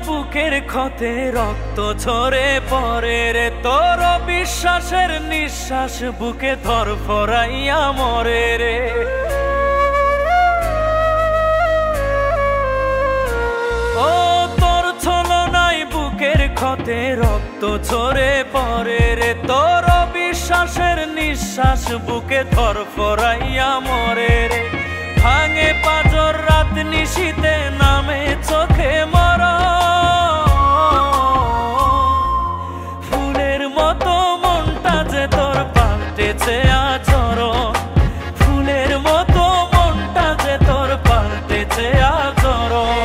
বুকের ক্ষতে রক্ত ঝরে পড়ে রে, তোর বিশ্বাসের নিঃশ্বাস বুকে ধরফরাইয়া মরে রে। ও তোর ছলনায় বুকের ক্ষতে রক্ত ঝরে পড়ে রে, তোর বিশ্বাসের নিঃশ্বাস বুকে ধরফরাইয়া মরে রে। ভাঙে পাঁজর রাত নিশীতে নামে চোখে মরা, ফুলের মতো মনটা যে তোর পাল্টেছে আচরণ, ফুলের মতো মনটা যে তোর পাল্টেছে আচরণ।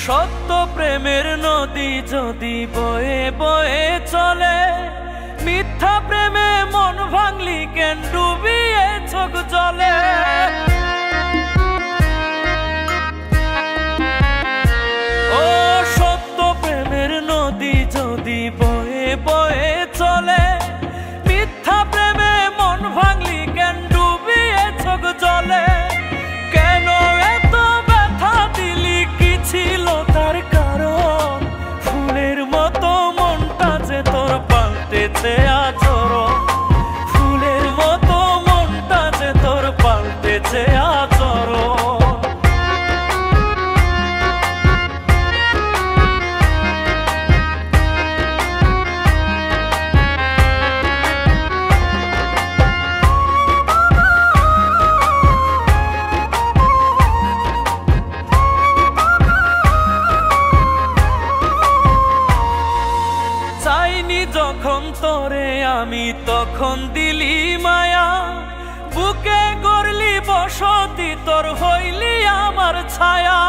সত্য প্রেমের নদী যদি বয়ে বয়ে চলে, মিথ্যা প্রেমে মন ভাঙলি কেন ডুবিয়ে চোখ জলে। ও সত্য প্রেমের নদী যদি বয়ে বয়ে চলে, মিথ্যা প্রেমে মন ভাঙলি কেন ডুবিয়ে চোখ জলে। কেন এত ব্যথা দিলি, কি ছিল তার কারণ? ফুলের মতো মনটা যে তোর পাল্টেছে আচরণ, ফুলের মতো মনটা যে তোর পাল্টেছে আচরণ। যখন তোরে আমি তখন দিলি মায়া, বুকে গড়লি বসতি তোর হইলি আমার ছায়া।